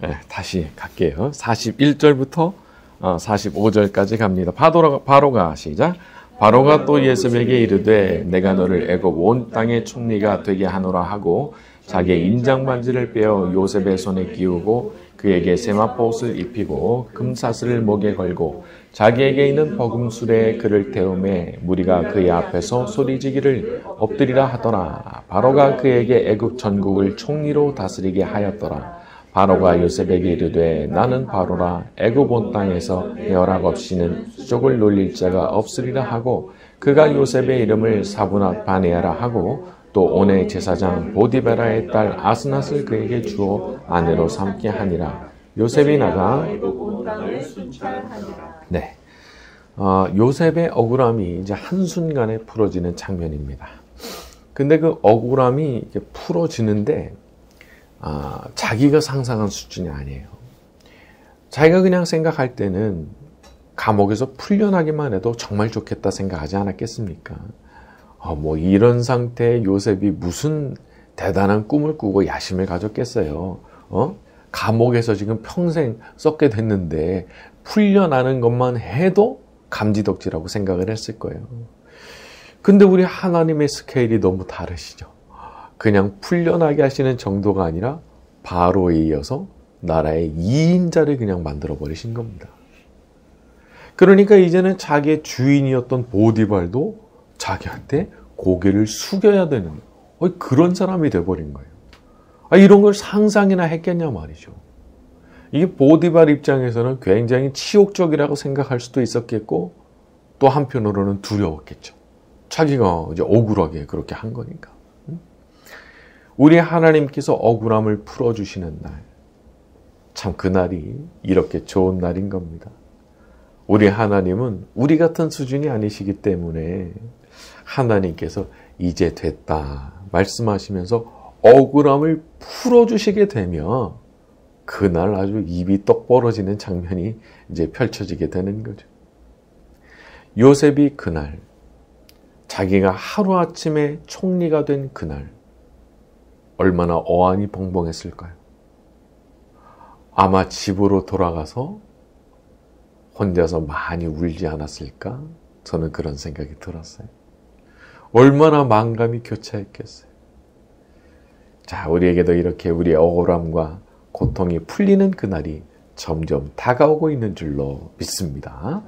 네, 다시 갈게요. 41절부터 45절까지 갑니다. 바로가 시작. 바로가 또 예수에게 이르되 내가 너를 애굽 온 땅의 총리가 되게 하노라 하고 자기의 인장 반지를 빼어 요셉의 손에 끼우고 그에게 세마포옷을 입히고 금사슬을 목에 걸고 자기에게 있는 버금술에 그를 태우매 무리가 그의 앞에서 소리지기를 엎드리라 하더라. 바로가 그에게 애굽 전국을 총리로 다스리게 하였더라. 바로가 요셉에게 이르되 나는 바로라. 애굽 온 땅에서 내 허락 없이는 수족을 놀릴 자가 없으리라 하고 그가 요셉의 이름을 사브낫 바네아라 하고 또 온의 제사장 보디베라의 딸 아스낫을 그에게 주어 아내로 삼게 하니라. 요셉이 나가 네, 요셉의 억울함이 이제 한순간에 풀어지는 장면입니다. 근데 그 억울함이 이렇게 풀어지는데 자기가 상상한 수준이 아니에요. 자기가 그냥 생각할 때는 감옥에서 풀려나기만 해도 정말 좋겠다 생각하지 않았겠습니까? 뭐 이런 상태의 요셉이 무슨 대단한 꿈을 꾸고 야심을 가졌겠어요. 감옥에서 지금 평생 썩게 됐는데 풀려나는 것만 해도 감지덕지라고 생각을 했을 거예요. 근데 우리 하나님의 스케일이 너무 다르시죠. 그냥 풀려나게 하시는 정도가 아니라 바로에 이어서 나라의 2인자를 그냥 만들어 버리신 겁니다. 그러니까 이제는 자기의 주인이었던 보디발도 자기한테 고개를 숙여야 되는 그런 사람이 돼버린 거예요. 이런 걸 상상이나 했겠냐 말이죠. 이게 보디발 입장에서는 굉장히 치욕적이라고 생각할 수도 있었겠고 또 한편으로는 두려웠겠죠. 자기가 이제 억울하게 그렇게 한 거니까. 우리 하나님께서 억울함을 풀어주시는 날, 참 그날이 이렇게 좋은 날인 겁니다. 우리 하나님은 우리 같은 수준이 아니시기 때문에 하나님께서 이제 됐다 말씀하시면서 억울함을 풀어주시게 되면 그날 아주 입이 떡 벌어지는 장면이 이제 펼쳐지게 되는 거죠. 요셉이 그날, 자기가 하루아침에 총리가 된 그날, 얼마나 어안이 벙벙했을까요? 아마 집으로 돌아가서 혼자서 많이 울지 않았을까? 저는 그런 생각이 들었어요. 얼마나 만감이 교차했겠어요. 자, 우리에게도 이렇게 우리의 억울함과 고통이 풀리는 그날이 점점 다가오고 있는 줄로 믿습니다.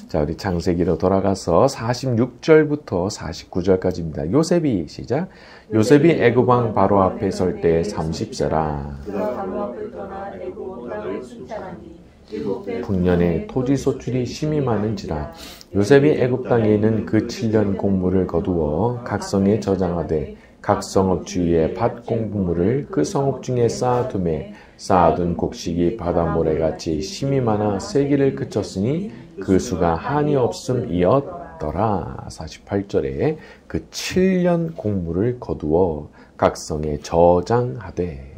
자, 우리 창세기로 돌아가서 46절부터 49절까지입니다. 요셉이 시작. 요셉이 애굽 왕 바로 앞에 설 때 30세라. 풍년에 토지 소출이 심히 많은지라 요셉이 애굽 땅에 있는 그 7년 공물을 거두어 각 성에 저장하되 각 성읍 주위에 밭 공부물을 그 성읍 중에 쌓아두매 쌓아둔 곡식이 바닷모래같이 심히 많아 세기를 그쳤으니 그 수가 한이 없음이었더라. 48절에 그 7년 공물을 거두어 각 성에 저장하되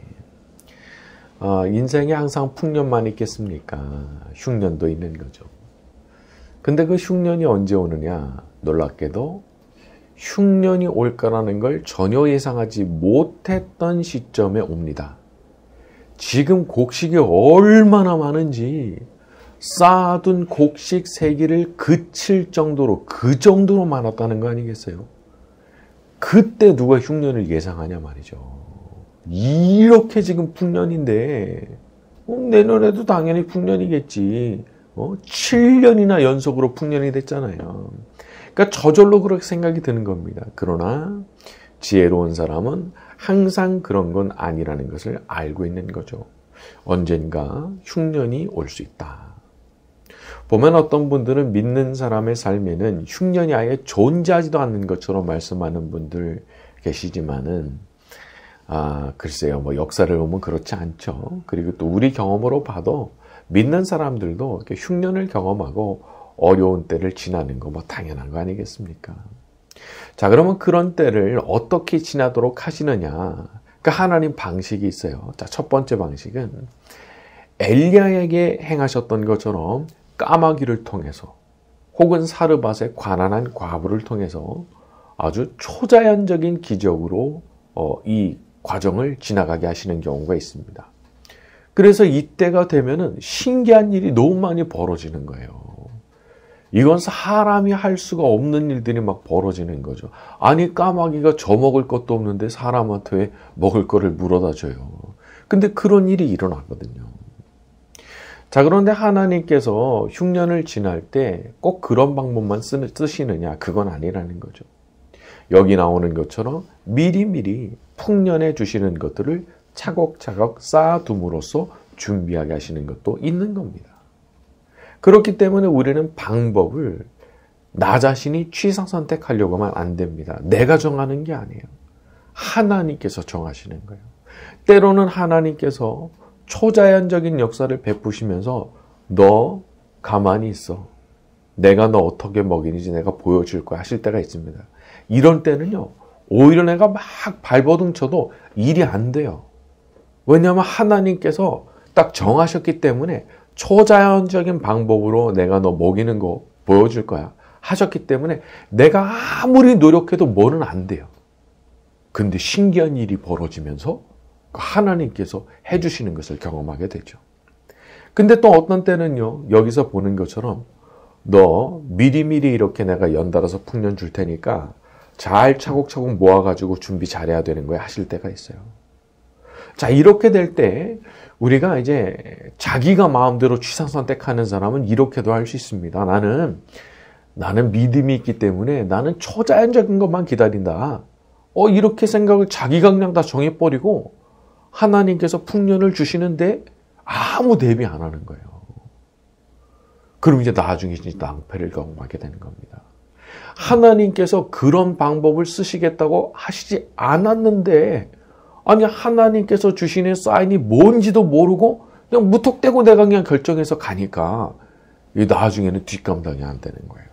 인생에 항상 풍년만 있겠습니까? 흉년도 있는 거죠. 근데 그 흉년이 언제 오느냐? 놀랍게도 흉년이 올까라는 걸 전혀 예상하지 못했던 시점에 옵니다. 지금 곡식이 얼마나 많은지 쌓아둔 곡식 세기를 그칠 정도로 그 정도로 많았다는 거 아니겠어요? 그때 누가 흉년을 예상하냐 말이죠. 이렇게 지금 풍년인데 내년에도 당연히 풍년이겠지. 7년이나 연속으로 풍년이 됐잖아요. 그러니까 저절로 그렇게 생각이 드는 겁니다. 그러나 지혜로운 사람은 항상 그런 건 아니라는 것을 알고 있는 거죠. 언젠가 흉년이 올 수 있다. 보면 어떤 분들은 믿는 사람의 삶에는 흉년이 아예 존재하지도 않는 것처럼 말씀하는 분들 계시지만은 글쎄요, 역사를 보면 그렇지 않죠. 그리고 또 우리 경험으로 봐도 믿는 사람들도 이렇게 흉년을 경험하고 어려운 때를 지나는 거 당연한 거 아니겠습니까? 자, 그러면 그런 때를 어떻게 지나도록 하시느냐? 그 하나님 방식이 있어요. 자, 첫 번째 방식은 엘리야에게 행하셨던 것처럼 까마귀를 통해서 혹은 사르밧의 가난한 과부를 통해서 아주 초자연적인 기적으로 이 과정을 지나가게 하시는 경우가 있습니다. 그래서 이때가 되면은 신기한 일이 너무 많이 벌어지는 거예요. 이건 사람이 할 수가 없는 일들이 막 벌어지는 거죠. 아니, 까마귀가 저 먹을 것도 없는데 사람한테 왜 먹을 거를 물어다 줘요. 근데 그런 일이 일어나거든요. 자, 그런데 하나님께서 흉년을 지날 때 꼭 그런 방법만 쓰시느냐? 그건 아니라는 거죠. 여기 나오는 것처럼 미리미리 풍년해 주시는 것들을 차곡차곡 쌓아둠으로써 준비하게 하시는 것도 있는 겁니다. 그렇기 때문에 우리는 방법을 나 자신이 취사 선택하려고 하면 안 됩니다. 내가 정하는 게 아니에요. 하나님께서 정하시는 거예요. 때로는 하나님께서 초자연적인 역사를 베푸시면서 너 가만히 있어. 내가 너 어떻게 먹이는지 내가 보여줄 거야 하실 때가 있습니다. 이런 때는요. 오히려 내가 막 발버둥 쳐도 일이 안 돼요. 왜냐하면 하나님께서 딱 정하셨기 때문에 초자연적인 방법으로 내가 너 먹이는 거 보여줄 거야 하셨기 때문에 내가 아무리 노력해도 뭐는 안 돼요. 근데 신기한 일이 벌어지면서 하나님께서 해주시는 것을 경험하게 되죠. 근데 또 어떤 때는요. 여기서 보는 것처럼 너 미리미리 이렇게 내가 연달아서 풍년 줄 테니까 잘 차곡차곡 모아가지고 준비 잘해야 되는 거야 하실 때가 있어요. 자, 이렇게 될 때 우리가 이제 자기가 마음대로 취사 선택하는 사람은 이렇게도 할 수 있습니다. 나는 믿음이 있기 때문에 나는 초자연적인 것만 기다린다. 이렇게 생각을 자기가 그냥 다 정해버리고 하나님께서 풍년을 주시는데 아무 대비 안 하는 거예요. 그럼 이제 나중에 진짜 낭패를 경험하게 되는 겁니다. 하나님께서 그런 방법을 쓰시겠다고 하시지 않았는데 아니 하나님께서 주시는 사인이 뭔지도 모르고 그냥 무턱대고 내가 그냥 결정해서 가니까 나중에는 뒷감당이 안 되는 거예요.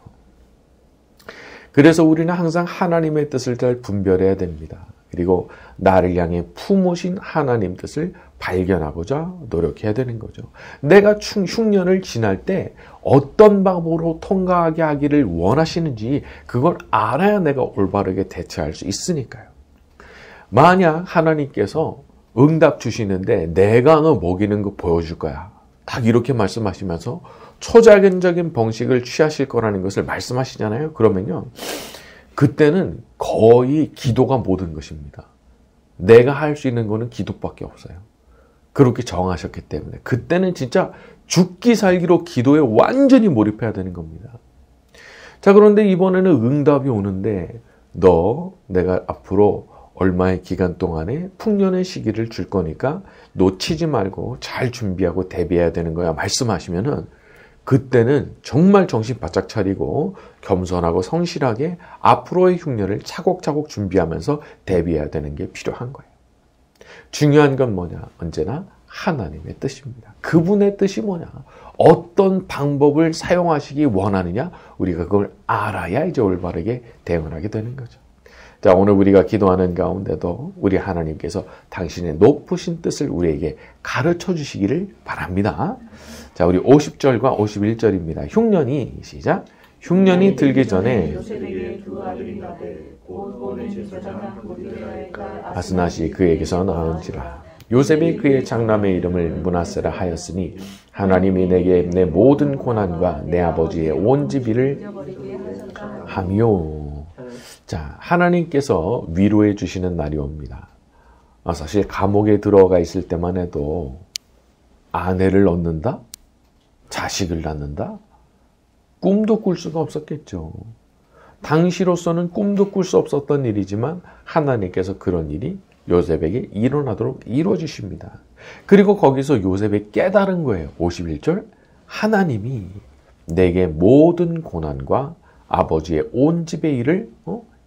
그래서 우리는 항상 하나님의 뜻을 잘 분별해야 됩니다. 그리고 나를 향해 품으신 하나님 뜻을 발견하고자 노력해야 되는 거죠. 내가 흉년을 지날 때 어떤 방법으로 통과하게 하기를 원하시는지 그걸 알아야 내가 올바르게 대처할 수 있으니까요. 만약 하나님께서 응답 주시는데 내가 너 먹이는 거 보여줄 거야. 딱 이렇게 말씀하시면서 초자연적인 방식을 취하실 거라는 것을 말씀하시잖아요. 그러면요. 그때는 거의 기도가 모든 것입니다. 내가 할 수 있는 거는 기도밖에 없어요. 그렇게 정하셨기 때문에 그때는 진짜 죽기 살기로 기도에 완전히 몰입해야 되는 겁니다. 자, 그런데 이번에는 응답이 오는데 내가 앞으로 얼마의 기간 동안에 풍년의 시기를 줄 거니까 놓치지 말고 잘 준비하고 대비해야 되는 거야 말씀하시면은 그때는 정말 정신 바짝 차리고 겸손하고 성실하게 앞으로의 흉년을 차곡차곡 준비하면서 대비해야 되는 게 필요한 거예요. 중요한 건 뭐냐? 언제나 하나님의 뜻입니다. 그분의 뜻이 뭐냐? 어떤 방법을 사용하시기 원하느냐? 우리가 그걸 알아야 이제 올바르게 대응을 하게 되는 거죠. 자, 오늘 우리가 기도하는 가운데도 우리 하나님께서 당신의 높으신 뜻을 우리에게 가르쳐 주시기를 바랍니다. 자, 우리 50절과 51절입니다. 흉년이 시작. 흉년이 들기 전에 아스낫이 그에게서 낳은지라. 요셉이 그의 장남의 이름을 므낫세라 하였으니 하나님이 내게 내 모든 고난과 내 아버지의 온 집을 하며. 자, 하나님께서 위로해 주시는 날이 옵니다. 사실 감옥에 들어가 있을 때만 해도 아내를 얻는다? 자식을 낳는다? 꿈도 꿀 수가 없었겠죠. 당시로서는 꿈도 꿀 수 없었던 일이지만 하나님께서 그런 일이 요셉에게 일어나도록 이루어주십니다. 그리고 거기서 요셉이 깨달은 거예요. 51절 하나님이 내게 모든 고난과 아버지의 온 집의 일을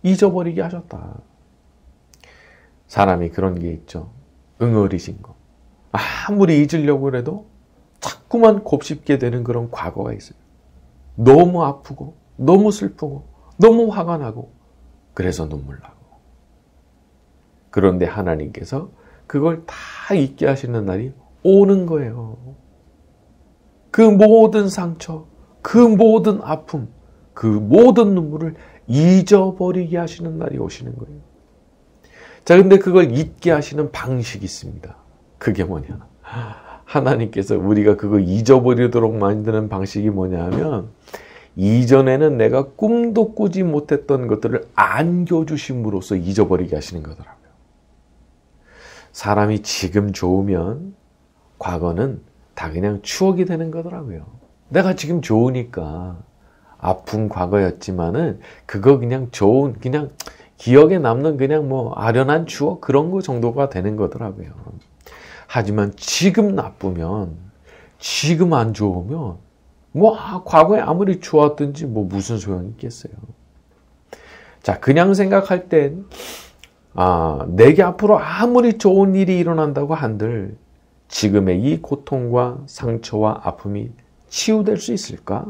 잊어버리게 하셨다. 사람이 그런 게 있죠. 응어리진 거. 아무리 잊으려고 해도 자꾸만 곱씹게 되는 그런 과거가 있어요. 너무 아프고 너무 슬프고 너무 화가 나고 그래서 눈물 나고. 그런데 하나님께서 그걸 다 잊게 하시는 날이 오는 거예요. 그 모든 상처, 그 모든 아픔, 그 모든 눈물을 잊어버리게 하시는 날이 오시는 거예요. 자, 근데 그걸 잊게 하시는 방식이 있습니다. 그게 뭐냐? 하나님께서 우리가 그거 잊어버리도록 만드는 방식이 뭐냐면 이전에는 내가 꿈도 꾸지 못했던 것들을 안겨주심으로써 잊어버리게 하시는 거더라고요. 사람이 지금 좋으면 과거는 다 그냥 추억이 되는 거더라고요. 내가 지금 좋으니까 아픈 과거였지만은 그거 그냥 좋은 그냥 기억에 남는 그냥 뭐 아련한 추억 그런 거 정도가 되는 거더라고요. 하지만 지금 나쁘면 지금 안 좋으면 뭐 과거에 아무리 좋았든지 뭐 무슨 소용이 있겠어요. 자, 그냥 생각할 땐 내게 앞으로 아무리 좋은 일이 일어난다고 한들 지금의 이 고통과 상처와 아픔이 치유될 수 있을까?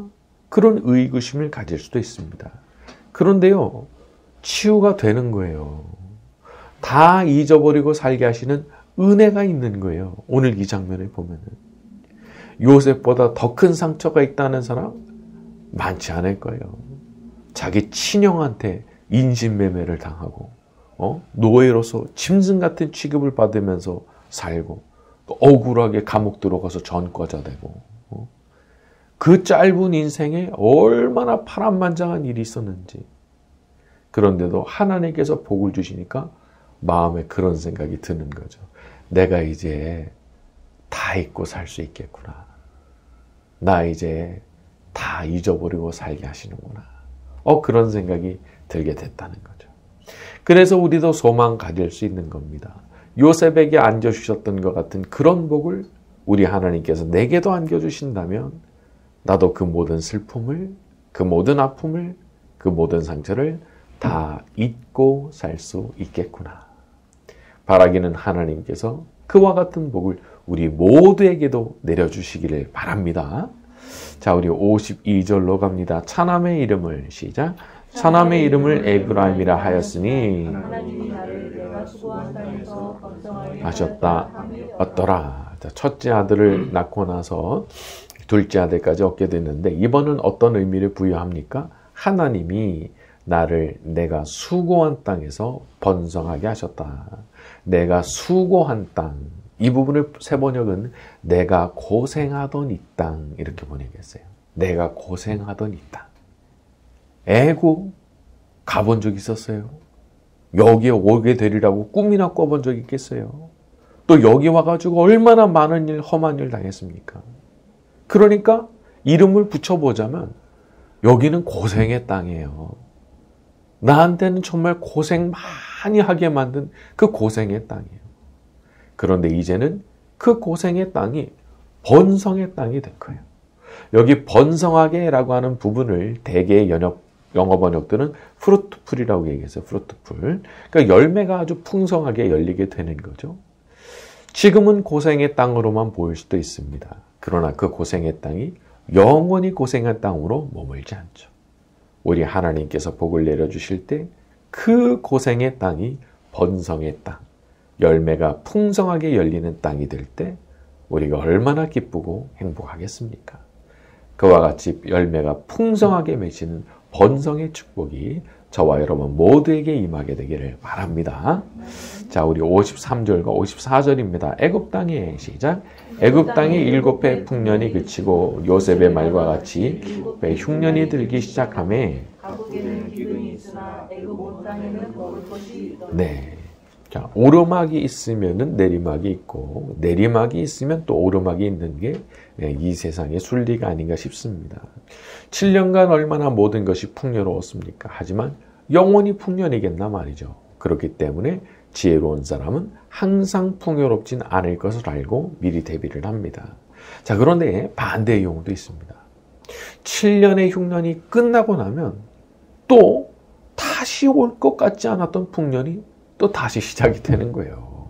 그런 의구심을 가질 수도 있습니다. 그런데요, 치유가 되는 거예요. 다 잊어버리고 살게 하시는 은혜가 있는 거예요. 오늘 이 장면을 보면은. 요셉보다 더 큰 상처가 있다는 사람 많지 않을 거예요. 자기 친형한테 인신매매를 당하고 노예로서 짐승 같은 취급을 받으면서 살고 또 억울하게 감옥 들어가서 전과자 되고 그 짧은 인생에 얼마나 파란만장한 일이 있었는지. 그런데도 하나님께서 복을 주시니까 마음에 그런 생각이 드는 거죠. 내가 이제 다 잊고 살 수 있겠구나. 나 이제 다 잊어버리고 살게 하시는구나. 그런 생각이 들게 됐다는 거죠. 그래서 우리도 소망 가질 수 있는 겁니다. 요셉에게 안겨주셨던 것 같은 그런 복을 우리 하나님께서 내게도 안겨주신다면 나도 그 모든 슬픔을, 그 모든 아픔을, 그 모든 상처를 다 잊고 살 수 있겠구나. 바라기는 하나님께서 그와 같은 복을 우리 모두에게도 내려주시기를 바랍니다. 자, 우리 52절로 갑니다. 차남의 이름을 시작. 차남의 이름을 에브라임이라 하였으니 하셨다 얻더라. 자, 첫째 아들을 낳고 나서 둘째 아들까지 얻게 됐는데 이번은 어떤 의미를 부여합니까? 하나님이 나를 내가 수고한 땅에서 번성하게 하셨다. 내가 수고한 땅. 이 부분을 새 번역은 내가 고생하던 이 땅 이렇게 번역했어요. 내가 고생하던 이 땅. 애국 가본 적 있었어요? 여기에 오게 되리라고 꿈이나 꿔본 적 있겠어요? 또 여기 와가지고 얼마나 많은 일, 험한 일 당했습니까? 그러니까 이름을 붙여보자면 여기는 고생의 땅이에요. 나한테는 정말 고생 많이 하게 만든 그 고생의 땅이에요. 그런데 이제는 그 고생의 땅이 번성의 땅이 된 거예요. 여기 번성하게라고 하는 부분을 대개의 영어 번역들은 프루트풀이라고 얘기했어요. 프루트풀. 그러니까 열매가 아주 풍성하게 열리게 되는 거죠. 지금은 고생의 땅으로만 보일 수도 있습니다. 그러나 그 고생의 땅이 영원히 고생의 땅으로 머물지 않죠. 우리 하나님께서 복을 내려주실 때 그 고생의 땅이 번성의 땅, 열매가 풍성하게 열리는 땅이 될 때 우리가 얼마나 기쁘고 행복하겠습니까? 그와 같이 열매가 풍성하게 맺히는 번성의 축복이 저와 여러분 모두에게 임하게 되기를 바랍니다. 자, 우리 53절과 54절입니다. 애굽 땅에 시작. 애굽 땅에 7해 풍년이 그치고 요셉의 말과 같이 흉년이 들기 시작하매 네. 자, 오르막이 있으면은 내리막이 있고 내리막이 있으면 또 오르막이 있는 게 이 세상의 순리가 아닌가 싶습니다. 7년간 얼마나 모든 것이 풍요로웠습니까? 하지만 영원히 풍년이겠나 말이죠. 그렇기 때문에 지혜로운 사람은 항상 풍요롭진 않을 것을 알고 미리 대비를 합니다. 자, 그런데 반대의 경우도 있습니다. 7년의 흉년이 끝나고 나면 또 다시 올 것 같지 않았던 풍년이 또 다시 시작이 되는 거예요.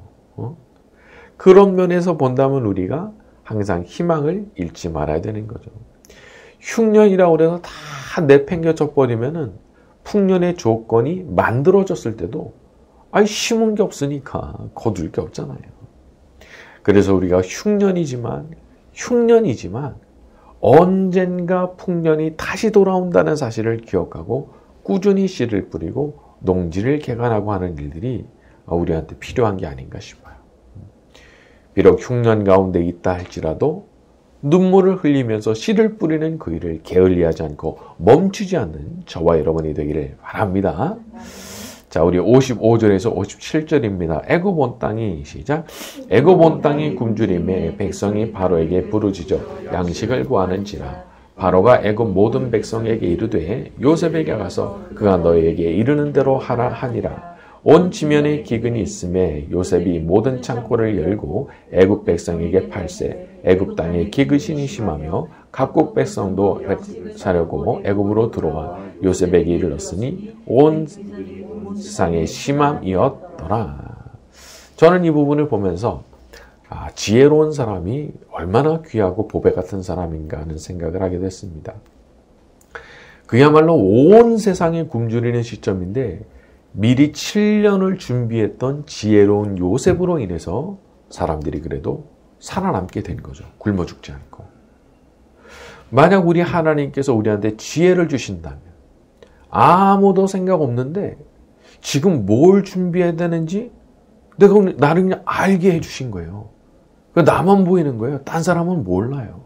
그런 면에서 본다면 우리가 항상 희망을 잃지 말아야 되는 거죠. 흉년이라고 해서 다 내팽겨쳐 버리면은 풍년의 조건이 만들어졌을 때도 심은 게 없으니까 거둘 게 없잖아요. 그래서 우리가 흉년이지만 언젠가 풍년이 다시 돌아온다는 사실을 기억하고 꾸준히 씨를 뿌리고 농지를 개간하고 하는 일들이 우리한테 필요한 게 아닌가 싶어요. 비록 흉년 가운데 있다 할지라도 눈물을 흘리면서 씨를 뿌리는 그 일을 게을리하지 않고 멈추지 않는 저와 여러분이 되기를 바랍니다. 자, 우리 55절에서 57절입니다. 애굽 온 땅이 시작. 애굽 온 땅이 굶주림에 백성이 바로에게 부르짖어 양식을 구하는지라. 바로가 애굽 모든 백성에게 이르되 요셉에게 가서 그가 너희에게 이르는 대로 하라 하니라. 온 지면에 기근이 있음에 요셉이 모든 창고를 열고 애굽 백성에게 팔세. 애굽 땅에 기근이 심하며 각국 백성도 사려고 애굽으로 들어와 요셉에게 이르렀으니 온 세상에 심함이었더라. 저는 이 부분을 보면서 지혜로운 사람이 얼마나 귀하고 보배 같은 사람인가 하는 생각을 하게 됐습니다. 그야말로 온 세상에 굶주리는 시점인데 미리 7년을 준비했던 지혜로운 요셉으로 인해서 사람들이 그래도 살아남게 된 거죠. 굶어 죽지 않고. 만약 우리 하나님께서 우리한테 지혜를 주신다면 아무도 생각 없는데 지금 뭘 준비해야 되는지 나를 그냥 알게 해주신 거예요. 나만 보이는 거예요. 딴 사람은 몰라요.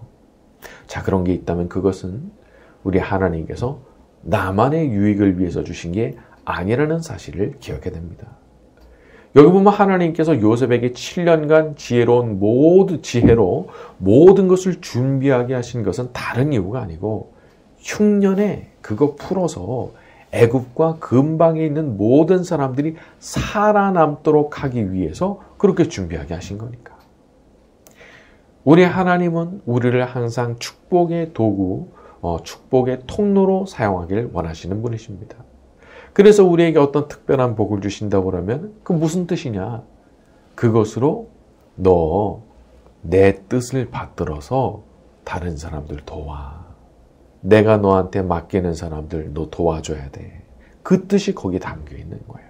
자, 그런 게 있다면 그것은 우리 하나님께서 나만의 유익을 위해서 주신 게 아니라는 사실을 기억해야 됩니다. 여기 보면 하나님께서 요셉에게 7년간 지혜로 모든 것을 준비하게 하신 것은 다른 이유가 아니고 흉년에 그거 풀어서 애굽과 근방에 있는 모든 사람들이 살아남도록 하기 위해서 그렇게 준비하게 하신 거니까. 우리 하나님은 우리를 항상 축복의 도구, 축복의 통로로 사용하길 원하시는 분이십니다. 그래서 우리에게 어떤 특별한 복을 주신다고 그러면 그 무슨 뜻이냐? 그것으로 너 내 뜻을 받들어서 다른 사람들 도와. 내가 너한테 맡기는 사람들 너 도와줘야 돼. 그 뜻이 거기에 담겨 있는 거예요.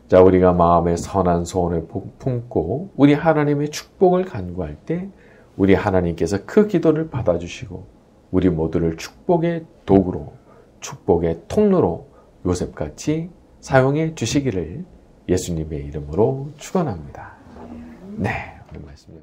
자, 우리가 마음에 선한 소원을 품고 우리 하나님의 축복을 간구할 때 우리 하나님께서 그 기도를 받아주시고 우리 모두를 축복의 도구로, 축복의 통로로 요셉같이 사용해 주시기를 예수님의 이름으로 축원합니다. 네, 오늘 말씀